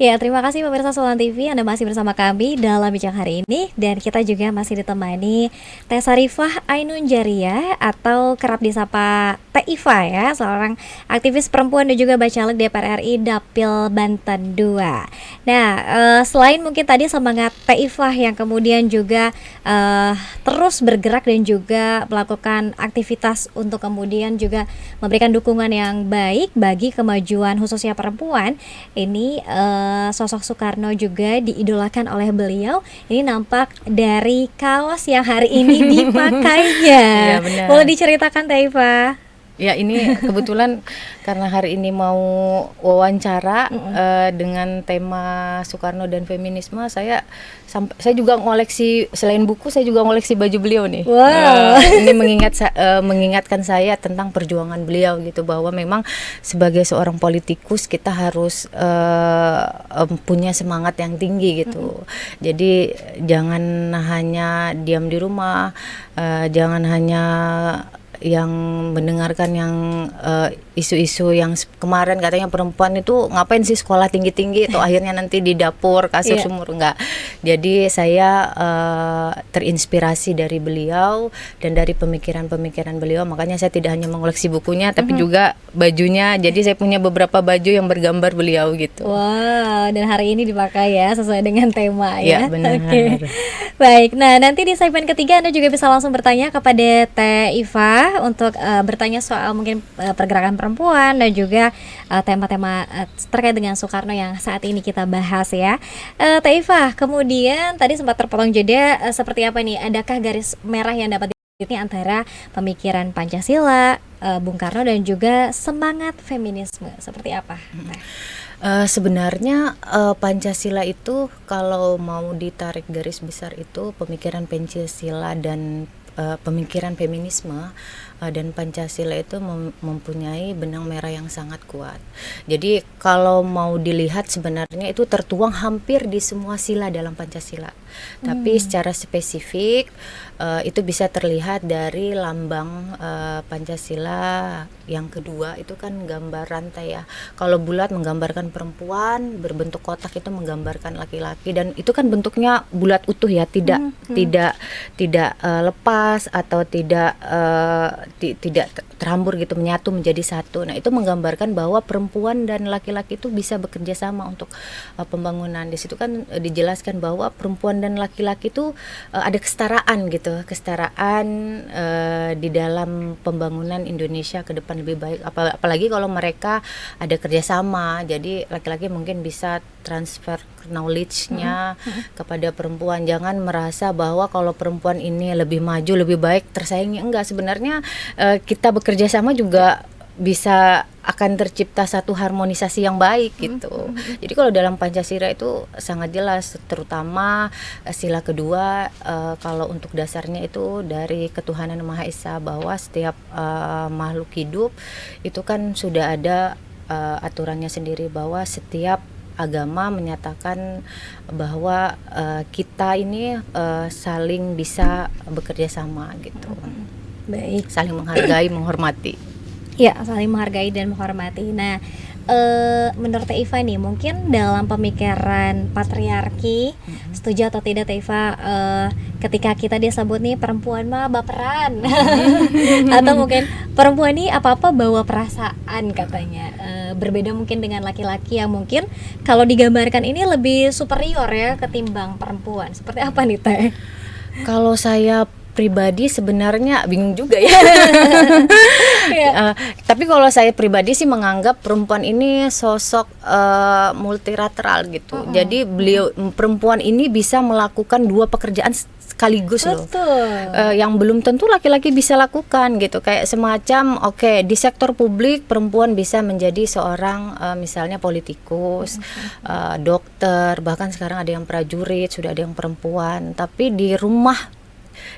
Ya, terima kasih pemirsa Solan TV, Anda masih bersama kami dalam Bincang hari ini. Dan kita juga masih ditemani Teh Sarifah Ainun Jaria atau kerap disapa Teh Iva ya, seorang aktivis perempuan dan juga bacalek DPR RI Dapil Banten 2. Nah, selain mungkin tadi semangat Teh Iva yang kemudian juga terus bergerak dan juga melakukan aktivitas untuk kemudian juga memberikan dukungan yang baik bagi kemajuan khususnya perempuan, ini sosok Soekarno juga diidolakan oleh beliau. Ini nampak dari kaos yang hari ini dipakainya. Iya benar. Boleh diceritakan Teh Iva? Ya ini kebetulan karena hari ini mau wawancara dengan tema Soekarno dan feminisme, saya juga ngoleksi, selain buku saya juga ngoleksi baju beliau nih. Wow. Ini mengingatkan saya tentang perjuangan beliau gitu, bahwa memang sebagai seorang politikus kita harus punya semangat yang tinggi gitu. Jadi jangan hanya diam di rumah, jangan hanya yang mendengarkan yang isu-isu yang kemarin katanya perempuan itu ngapain sih sekolah tinggi-tinggi atau akhirnya nanti di dapur kasur sumur, enggak. Jadi saya terinspirasi dari beliau dan dari pemikiran-pemikiran beliau, makanya saya tidak hanya mengoleksi bukunya tapi juga bajunya. Jadi saya punya beberapa baju yang bergambar beliau gitu. Wow, dan hari ini dipakai ya sesuai dengan tema ya. Ya benar. Oke. Baik, nah nanti di segmen ketiga Anda juga bisa langsung bertanya kepada Teh Iva untuk bertanya soal mungkin pergerakan perempuan dan juga tema-tema terkait dengan Soekarno yang saat ini kita bahas ya. Teh Iva, kemudian tadi sempat terpotong jeda, seperti apa nih? Adakah garis merah yang dapat ini antara pemikiran Pancasila, Bung Karno dan juga semangat feminisme? Seperti apa? Sebenarnya Pancasila itu kalau mau ditarik garis besar itu pemikiran Pancasila dan pemikiran feminisme dan Pancasila itu mempunyai benang merah yang sangat kuat. Jadi kalau mau dilihat sebenarnya itu tertuang hampir di semua sila dalam Pancasila. Tapi secara spesifik itu bisa terlihat dari lambang Pancasila yang kedua itu kan gambar rantai ya. Kalau bulat menggambarkan perempuan, berbentuk kotak itu menggambarkan laki-laki, dan itu kan bentuknya bulat utuh ya, tidak lepas atau tidak terhambur gitu, menyatu menjadi satu. Nah, itu menggambarkan bahwa perempuan dan laki-laki itu bisa bekerja sama untuk pembangunan. Di situ kan dijelaskan bahwa perempuan dan laki-laki itu ada kesetaraan gitu, kesetaraan di dalam pembangunan Indonesia ke depan lebih baik. Apalagi kalau mereka ada kerjasama, jadi laki-laki mungkin bisa transfer knowledge-nya kepada perempuan. Jangan merasa bahwa kalau perempuan ini lebih maju, lebih baik, tersaingi. Enggak, sebenarnya kita bekerja sama juga bisa akan tercipta satu harmonisasi yang baik gitu. Jadi kalau dalam Pancasila itu sangat jelas, terutama sila kedua, kalau untuk dasarnya itu dari ketuhanan Maha Esa, bahwa setiap makhluk hidup itu kan sudah ada aturannya sendiri, bahwa setiap agama menyatakan bahwa kita ini saling bisa bekerja sama gitu. Baik. Saling menghargai, menghormati. Ya, saling menghargai dan menghormati. Nah, menurut Teh Iva nih, mungkin dalam pemikiran patriarki, setuju atau tidak Teh Iva, ketika kita disebut nih perempuan mah baperan, atau mungkin perempuan nih apa-apa bawa perasaan katanya, berbeda mungkin dengan laki-laki yang mungkin kalau digambarkan ini lebih superior ya ketimbang perempuan. Seperti apa nih Teh? Kalau saya pribadi sebenarnya bingung juga ya. Tapi kalau saya pribadi sih menganggap perempuan ini sosok multilateral gitu. Jadi perempuan ini bisa melakukan dua pekerjaan sekaligus loh. Yang belum tentu laki-laki bisa lakukan gitu. Kayak semacam di sektor publik perempuan bisa menjadi seorang misalnya politikus, dokter, bahkan sekarang ada yang prajurit, sudah ada yang perempuan. Tapi di rumah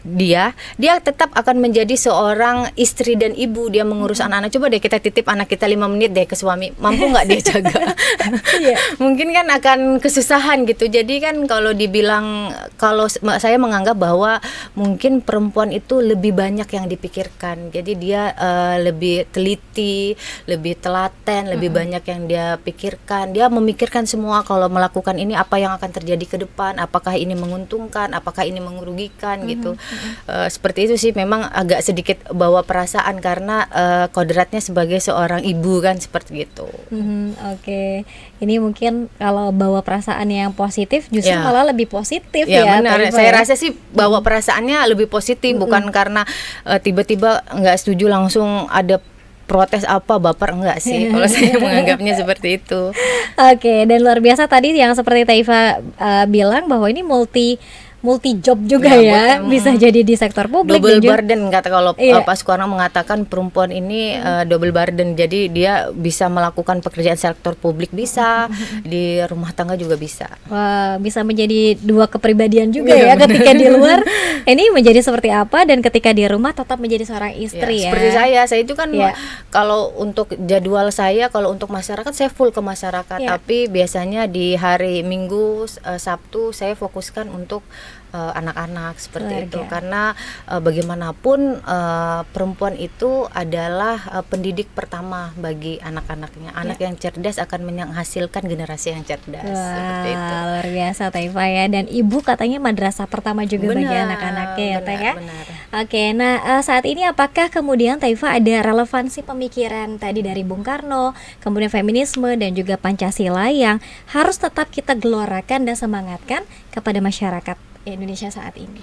dia tetap akan menjadi seorang istri dan ibu. Dia mengurus anak-anak. Coba deh kita titip anak kita 5 menit deh ke suami, mampu nggak dia jaga? Iya. Mungkin kan akan kesusahan gitu. Jadi kan kalau dibilang, kalau saya menganggap bahwa mungkin perempuan itu lebih banyak yang dipikirkan. Jadi dia lebih teliti, lebih telaten, lebih banyak yang dia pikirkan. Dia memikirkan semua, kalau melakukan ini apa yang akan terjadi ke depan, apakah ini menguntungkan, apakah ini merugikan gitu. Seperti itu sih, memang agak sedikit bawa perasaan karena kodratnya sebagai seorang ibu kan seperti itu. Oke. Ini mungkin kalau bawa perasaan yang positif justru Ya. malah lebih positif Ya, ya. benar. Teh Iva Saya ya. rasa sih bawa perasaannya lebih positif, bukan karena tiba-tiba nggak setuju langsung ada protes apa, baper, enggak sih. Kalau saya menganggapnya seperti itu. Oke, dan luar biasa tadi yang seperti Teh Iva bilang bahwa ini multi job juga ya, bisa jadi di sektor publik Double dan juga burden kata kalau Iya. Pak Soekarno mengatakan perempuan ini double burden. Jadi dia bisa melakukan pekerjaan sektor publik, bisa di rumah tangga juga bisa. wah, bisa menjadi dua kepribadian juga ya ketika di luar ini menjadi seperti apa, dan ketika di rumah tetap menjadi seorang istri ya. Seperti saya itu kan Iya. kalau untuk jadwal saya, kalau untuk masyarakat saya full ke masyarakat, Iya. tapi biasanya di hari Minggu, Sabtu saya fokuskan untuk anak-anak seperti itu, Keluarga. karena bagaimanapun perempuan itu adalah pendidik pertama bagi anak-anaknya. Anak yang cerdas akan menghasilkan generasi yang cerdas. Seperti itu. Wah, luar biasa Teh Iva ya, dan ibu katanya madrasah pertama juga bagi Benar, anak-anaknya ya Teh ya. benar. Oke, nah saat ini apakah kemudian Teh Iva ada relevansi pemikiran tadi dari Bung Karno, kemudian feminisme dan juga Pancasila yang harus tetap kita gelorakan dan semangatkan kepada masyarakat Indonesia saat ini?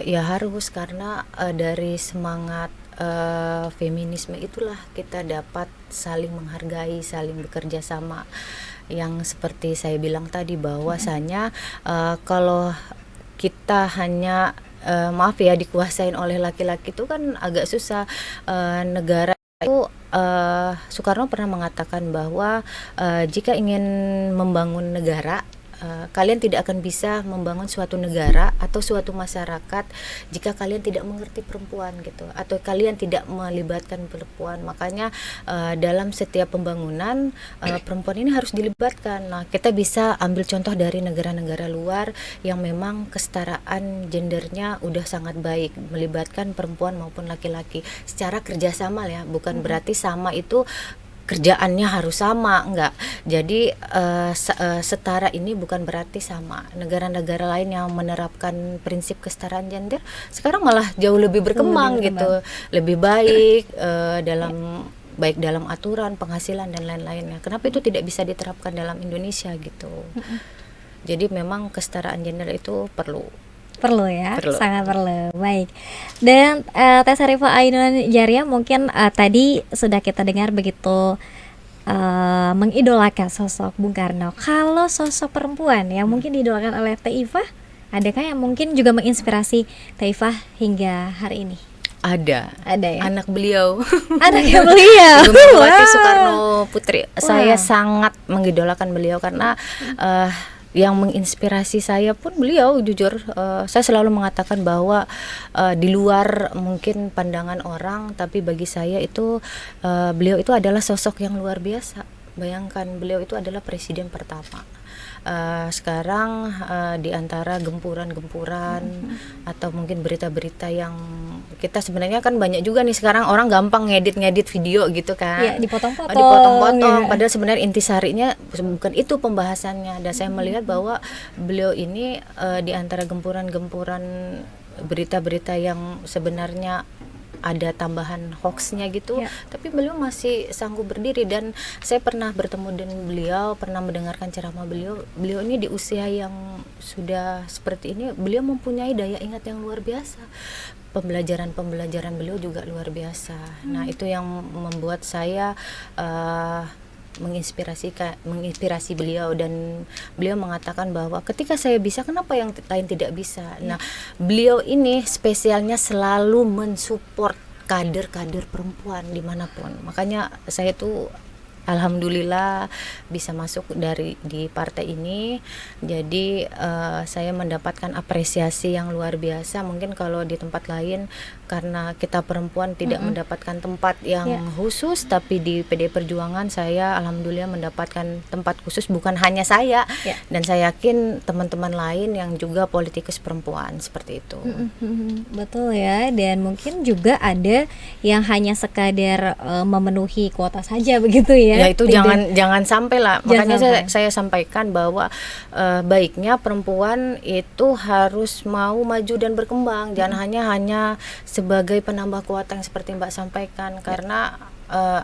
Ya harus, karena dari semangat feminisme itulah kita dapat saling menghargai, saling bekerja sama. Yang seperti saya bilang tadi, bahwasanya kalau kita hanya maaf ya dikuasain oleh laki-laki itu kan agak susah. Negara itu Soekarno pernah mengatakan bahwa jika ingin membangun negara, kalian tidak akan bisa membangun suatu negara atau suatu masyarakat jika kalian tidak mengerti perempuan gitu, atau kalian tidak melibatkan perempuan. Makanya dalam setiap pembangunan perempuan ini harus dilibatkan. Nah, kita bisa ambil contoh dari negara-negara luar yang memang kesetaraan gendernya udah sangat baik, melibatkan perempuan maupun laki-laki secara kerjasama ya, bukan berarti sama itu kerjaannya harus sama, enggak. Jadi setara ini bukan berarti sama. Negara-negara lain yang menerapkan prinsip kesetaraan gender sekarang malah jauh lebih berkembang gitu, lebih baik baik dalam aturan, penghasilan dan lain-lainnya. Kenapa itu tidak bisa diterapkan dalam Indonesia gitu? Jadi memang kesetaraan gender itu perlu Ya, Perlu. sangat perlu. Baik. Dan Teh Sarifah Ainun Jariah, mungkin tadi sudah kita dengar begitu mengidolakan sosok Bung Karno. Kalau sosok perempuan yang mungkin diidolakan oleh Teh Iva, adakah yang mungkin juga menginspirasi Teh Iva hingga hari ini? ada ya? anak beliau. Anaknya beliau. Ibu Megawati Wow. Soekarno Putri. Saya Wah. sangat mengidolakan beliau karena yang menginspirasi saya pun beliau, jujur. Saya selalu mengatakan bahwa di luar mungkin pandangan orang, tapi bagi saya itu beliau itu adalah sosok yang luar biasa. Bayangkan, beliau itu adalah presiden pertama. Sekarang di antara gempuran-gempuran atau mungkin berita-berita yang kita sebenarnya kan banyak juga nih sekarang orang gampang ngedit video gitu kan. Iya, dipotong-potong. Dipotong-potong, Ya. padahal sebenarnya intisarinya bukan itu pembahasannya. Dan saya melihat bahwa beliau ini di antara gempuran-gempuran berita-berita yang sebenarnya ada tambahan hoaxnya gitu, Ya. tapi beliau masih sanggup berdiri. Dan saya pernah bertemu dengan beliau, pernah mendengarkan ceramah beliau. Beliau ini di usia yang sudah seperti ini, beliau mempunyai daya ingat yang luar biasa. Pembelajaran beliau juga luar biasa. Nah, itu yang membuat saya menginspirasi beliau, dan beliau mengatakan bahwa ketika saya bisa, kenapa yang lain tidak bisa. Nah, beliau ini spesialnya selalu mensupport kader-kader perempuan dimanapun. Makanya saya tuh alhamdulillah bisa masuk di partai ini. Jadi saya mendapatkan apresiasi yang luar biasa. Mungkin kalau di tempat lain karena kita perempuan tidak mendapatkan tempat yang khusus, tapi di PD Perjuangan saya alhamdulillah mendapatkan tempat khusus, bukan hanya saya, dan saya yakin teman-teman lain yang juga politikus perempuan seperti itu. Betul ya, dan mungkin juga ada yang hanya sekadar memenuhi kuota saja begitu ya. Ya itu jangan sampai lah. Jangan Makanya sampai. saya sampaikan bahwa baiknya perempuan itu harus mau maju dan berkembang, jangan hanya sebagai penambah kuota yang seperti Mbak sampaikan, karena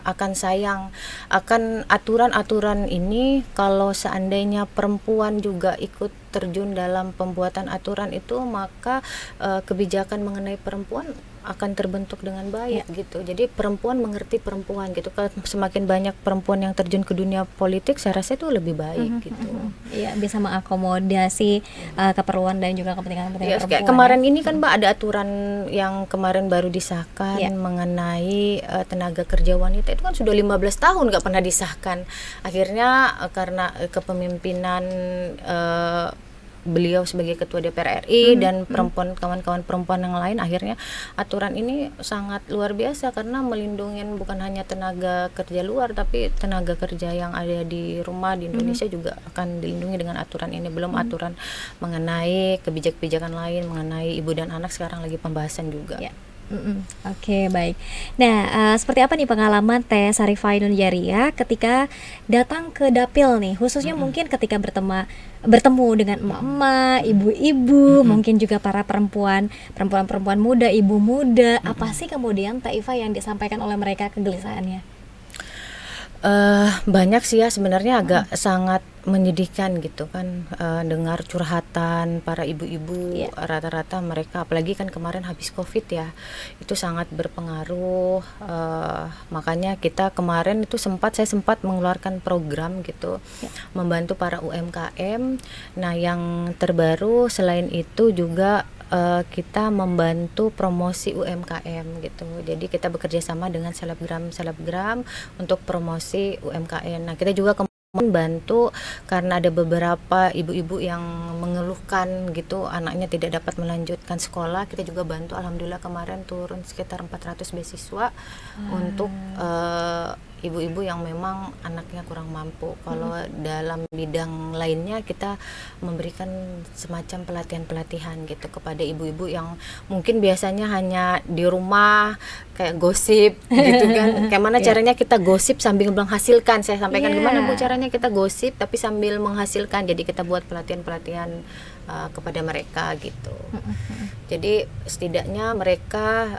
akan sayang akan aturan-aturan ini kalau seandainya perempuan juga ikut terjun dalam pembuatan aturan itu, maka kebijakan mengenai perempuan akan terbentuk dengan baik gitu. Jadi perempuan mengerti perempuan gitu. Kalau semakin banyak perempuan yang terjun ke dunia politik, saya rasa itu lebih baik gitu. Iya, bisa mengakomodasi keperluan dan juga kepentingan-kepentingan Ya, perempuan. kayak kemarin ini kan Mbak ada aturan yang kemarin baru disahkan mengenai tenaga kerja wanita, itu kan sudah 15 tahun nggak pernah disahkan. Akhirnya karena kepemimpinan beliau sebagai ketua DPR RI dan kawan-kawan perempuan yang lain, akhirnya aturan ini sangat luar biasa karena melindungi bukan hanya tenaga kerja luar, tapi tenaga kerja yang ada di rumah di Indonesia juga akan dilindungi dengan aturan ini. Belum aturan mengenai kebijakan lain mengenai ibu dan anak sekarang lagi pembahasan juga. Oke, baik. Nah, seperti apa nih pengalaman Teh Sarifah Ainun Jaria ketika datang ke dapil nih, khususnya mungkin ketika bertemu dengan emak-emak, ibu-ibu, mungkin juga para perempuan muda, ibu muda. Apa sih kemudian Teh Ifa yang disampaikan oleh mereka kegelisahannya? Banyak sih ya sebenarnya, agak sangat menyedihkan gitu kan, dengar curhatan para ibu-ibu. Rata-rata mereka, apalagi kan kemarin habis COVID ya, itu sangat berpengaruh. Makanya kita kemarin itu saya sempat mengeluarkan program gitu, membantu para UMKM. Nah yang terbaru selain itu juga kita membantu promosi UMKM gitu. Jadi kita bekerja sama dengan selebgram untuk promosi UMKM. Nah kita juga membantu karena ada beberapa ibu-ibu yang mengeluhkan gitu anaknya tidak dapat melanjutkan sekolah. Kita juga bantu, alhamdulillah kemarin turun sekitar 400 beasiswa untuk ibu-ibu yang memang anaknya kurang mampu. Kalau dalam bidang lainnya kita memberikan semacam pelatihan-pelatihan gitu kepada ibu-ibu yang mungkin biasanya hanya di rumah kayak gosip gitu kan. Kayak mana caranya kita gosip sambil menghasilkan. Saya sampaikan gimana Bu caranya kita gosip tapi sambil menghasilkan. Jadi kita buat pelatihan-pelatihan kepada mereka gitu. Jadi setidaknya mereka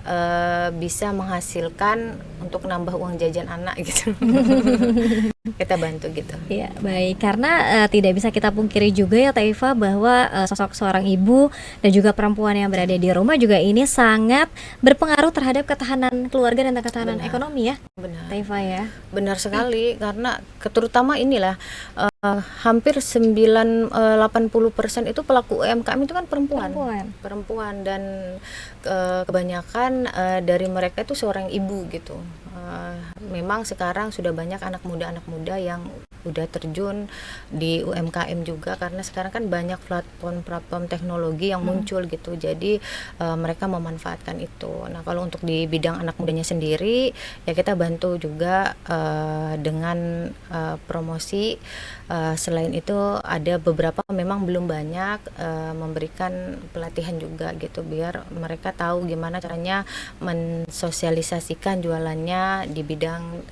bisa menghasilkan untuk nambah uang jajan anak gitu. Kita bantu gitu. Ya, baik. Karena tidak bisa kita pungkiri juga ya Teh Ifa bahwa sosok seorang ibu dan juga perempuan yang berada di rumah juga ini sangat berpengaruh terhadap ketahanan keluarga dan ketahanan ekonomi ya. Benar. Teh Ifa ya. Benar sekali, karena terutama inilah hampir 80% itu pelaku UMKM itu kan perempuan dan kebanyakan dari mereka itu seorang ibu gitu. Memang sekarang sudah banyak anak muda yang udah terjun di UMKM juga, karena sekarang kan banyak platform teknologi yang muncul gitu. Jadi mereka memanfaatkan itu. Nah kalau untuk di bidang anak mudanya sendiri ya kita bantu juga dengan promosi. Selain itu ada beberapa memang belum banyak memberikan pelatihan juga gitu, biar mereka tahu gimana caranya mensosialisasikan jualannya di bidang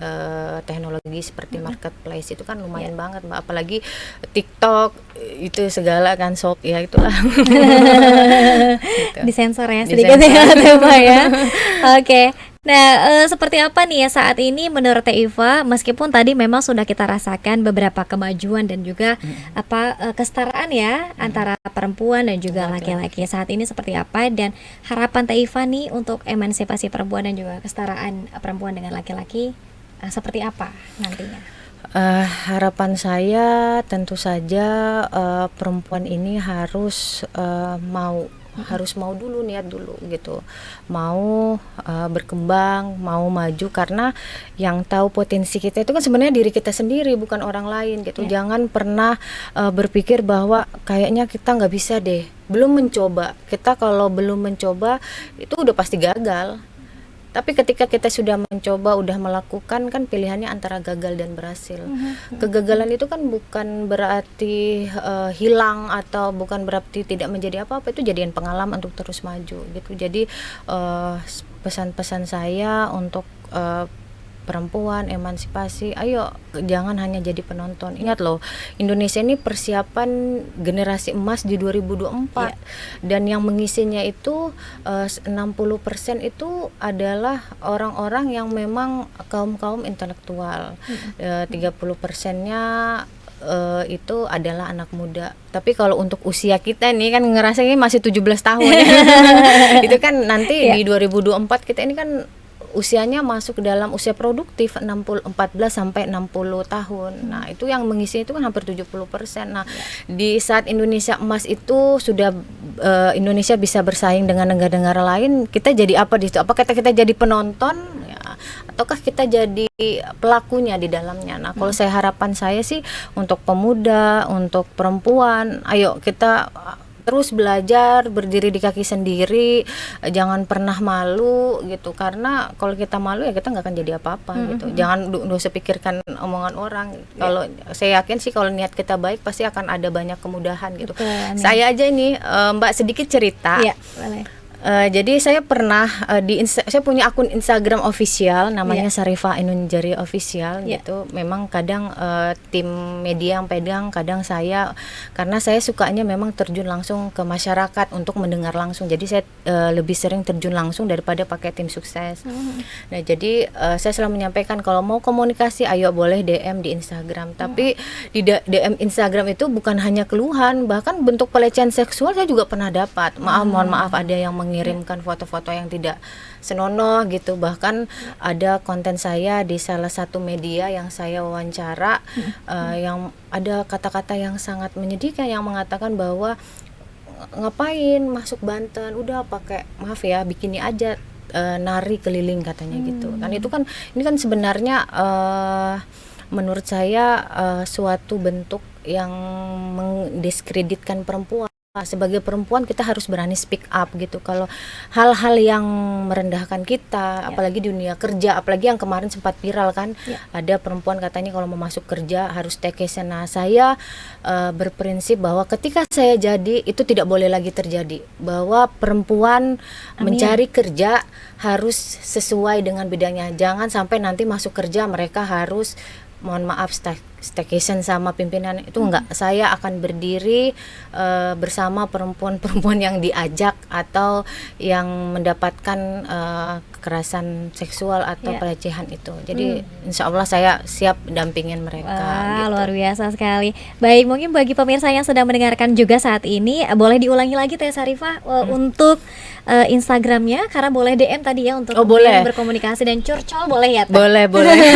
teknologi seperti marketplace. Itu kan lumayan banget Mbak, apalagi TikTok itu segala kan ya itulah. Gitu. Disensor ya sedikit ya. Oke. Nah, seperti apa nih ya saat ini menurut Teh Ifa, meskipun tadi memang sudah kita rasakan beberapa kemajuan dan juga kesetaraan ya antara perempuan dan juga laki-laki. Saat ini seperti apa dan harapan Teh Ifa nih untuk emansipasi perempuan dan juga kesetaraan perempuan dengan laki-laki seperti apa nantinya? Harapan saya tentu saja perempuan ini harus mau harus mau dulu, niat dulu gitu, mau berkembang, mau maju, karena yang tahu potensi kita itu kan sebenarnya diri kita sendiri, bukan orang lain gitu. Jangan pernah berpikir bahwa kayaknya kita nggak bisa deh, belum mencoba. Kita kalau belum mencoba itu udah pasti gagal. Tapi ketika kita sudah mencoba, udah melakukan, kan pilihannya antara gagal dan berhasil. Kegagalan itu kan bukan berarti hilang, atau bukan berarti tidak menjadi apa-apa, itu jadian pengalaman untuk terus maju gitu. Jadi pesan-pesan saya untuk perempuan, emansipasi, ayo jangan hanya jadi penonton. Ingat loh, Indonesia ini persiapan generasi emas di 2024, dan yang mengisinya itu 60% itu adalah orang-orang yang memang kaum-kaum intelektual. 30%-nya itu adalah anak muda. Tapi kalau untuk usia kita nih kan ngerasanya masih 17 tahun. Itu kan nanti di 2024 kita ini kan usianya masuk ke dalam usia produktif 14 sampai 60 tahun. Nah, itu yang mengisi itu kan hampir 70%. Nah, di saat Indonesia emas itu sudah Indonesia bisa bersaing dengan negara-negara lain, kita jadi apa di situ? Apakah kita jadi penonton ya, ataukah kita jadi pelakunya di dalamnya? Nah, kalau harapan saya sih untuk pemuda, untuk perempuan, ayo kita terus belajar, berdiri di kaki sendiri, jangan pernah malu gitu, karena kalau kita malu ya kita nggak akan jadi apa-apa gitu. Jangan usah pikirkan omongan orang. Kalau saya yakin sih kalau niat kita baik pasti akan ada banyak kemudahan gitu. Betul, Saya aja ini Mbak sedikit cerita. Boleh. Jadi saya pernah saya punya akun Instagram official namanya Sarifah Ainun Jariah Official gitu. Memang kadang tim media yang pegang, kadang saya, karena saya sukanya memang terjun langsung ke masyarakat untuk mendengar langsung. Jadi saya lebih sering terjun langsung daripada pakai tim sukses. Nah, jadi saya selalu menyampaikan kalau mau komunikasi ayo boleh DM di Instagram. Tapi di DM Instagram itu bukan hanya keluhan, bahkan bentuk pelecehan seksual saya juga pernah dapat. Mohon maaf ada yang mengirimkan foto-foto yang tidak senonoh gitu. Bahkan ada konten saya di salah satu media yang saya wawancara, yang ada kata-kata yang sangat menyedihkan, yang mengatakan bahwa ngapain masuk Banten, udah pakai, maaf ya, bikini aja, nari keliling katanya gitu. Dan itu kan, ini kan sebenarnya menurut saya suatu bentuk yang mendiskreditkan perempuan. Sebagai perempuan kita harus berani speak up gitu. Kalau hal-hal yang merendahkan kita, apalagi di dunia kerja, apalagi yang kemarin sempat viral kan, ada perempuan katanya kalau mau masuk kerja harus staycation. Nah, saya berprinsip bahwa ketika saya jadi itu tidak boleh lagi terjadi, bahwa perempuan mencari kerja harus sesuai dengan bidangnya. Jangan sampai nanti masuk kerja mereka harus, mohon maaf, staycation sama pimpinan, itu enggak. Saya akan berdiri bersama perempuan-perempuan yang diajak atau yang mendapatkan kekerasan seksual atau pelecehan itu. Jadi insya Allah saya siap dampingin mereka. Wah, gitu. luar biasa sekali. Baik, mungkin bagi pemirsa yang sedang mendengarkan juga saat ini, boleh diulangi lagi Teh Sarifah untuk Instagramnya, karena boleh DM tadi ya untuk boleh berkomunikasi, dan curcol boleh ya Teh? Boleh.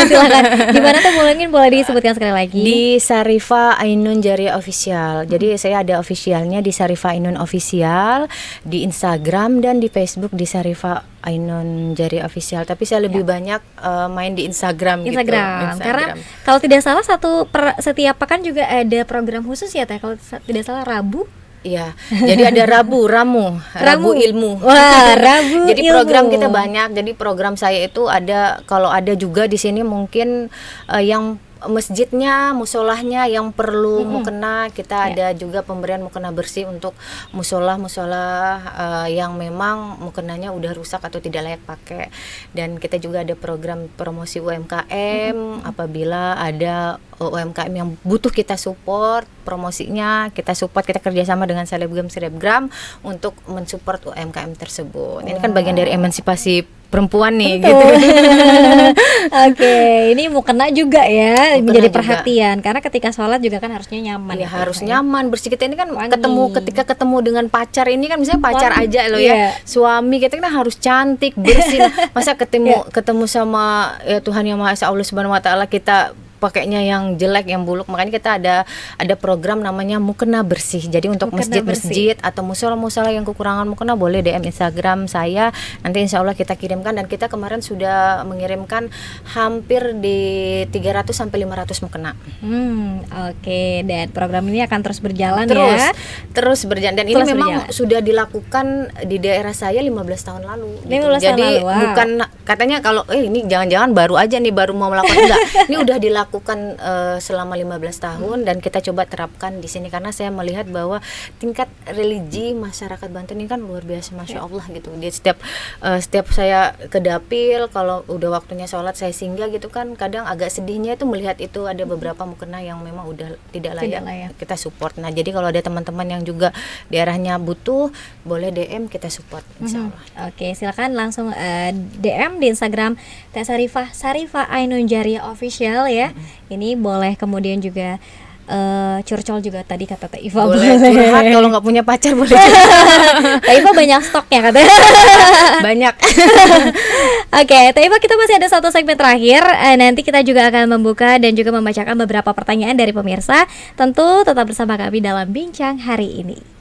Silakan. Gimana tuh, mungkin boleh disebutkan sekali lagi? Di Sarifah Ainun Jariah Official. Jadi saya ada officialnya di Sarifah Ainun Official, di Instagram dan di Facebook di Sarifah Ainun Jariah Official. Tapi saya lebih banyak main di Instagram gitu. Instagram. Karena kalau tidak salah setiap pekan juga ada program khusus ya Teh, kalau tidak salah Rabu. Iya, jadi ada Rabu ilmu. Wah, Rabu jadi ilmu. Program kita banyak. Jadi program saya itu ada, kalau ada juga di sini mungkin yang masjidnya, musolahnya yang perlu mukena, kita ada juga pemberian mukena bersih untuk musola yang memang mukenanya udah rusak atau tidak layak pakai. Dan kita juga ada program promosi UMKM, apabila ada UMKM yang butuh kita support promosinya, kita kerjasama dengan selebgram untuk mensupport UMKM tersebut. Ini kan bagian dari emansipasi perempuan nih. Betul. Gitu. Oke, ini mukena juga ya, menjadi perhatian, karena ketika sholat juga kan harusnya nyaman. Iya, harus nyaman, bersih. Kita ini kan ketika ketemu dengan pacar ini kan, misalnya pacar aja loh ya, suami kita kan harus cantik, bersih. Masa ketemu sama ya Tuhan Yang Maha Esa, Allah Subhanahu wa taala, kita pakainya yang jelek, yang buluk. Makanya kita ada program namanya mukena bersih. Jadi untuk Mukena masjid-masjid atau musola-musola yang kekurangan mukena, boleh DM Instagram saya. Nanti insya Allah kita kirimkan, dan kita kemarin sudah mengirimkan hampir di 300 sampai 500 mukena. Oke, dan program ini akan terus berjalan ya. Terus berjalan, dan ini Terus memang berjalan. sudah dilakukan di daerah saya 15 tahun lalu. 15 tahun Jadi lalu, wow. bukan katanya kalau ini jangan-jangan baru aja nih, baru mau melakukan, enggak. Ini udah dilakukan selama 15 tahun, dan kita coba terapkan di sini karena saya melihat bahwa tingkat religi masyarakat Banten ini kan luar biasa, masya Allah gitu. Jadi setiap saya ke dapil, kalau udah waktunya sholat saya singgah gitu kan, kadang agak sedihnya itu melihat itu ada beberapa mukena yang memang udah tidak layak kita support. Nah jadi kalau ada teman-teman yang juga daerahnya butuh, boleh DM, kita support insya Allah. Oke, silakan langsung DM di Instagram Teh Sarifah Ainun Jariah Official ya. Ini boleh kemudian juga curcol juga tadi kata Teh Iva. Boleh curhat, kalau nggak punya pacar boleh curhat. Teh Iva banyak stoknya katanya. Banyak. Oke, Teh Iva, kita masih ada satu segmen terakhir. Nanti kita juga akan membuka dan juga membacakan beberapa pertanyaan dari pemirsa. Tentu tetap bersama kami dalam Bincang Hari Ini.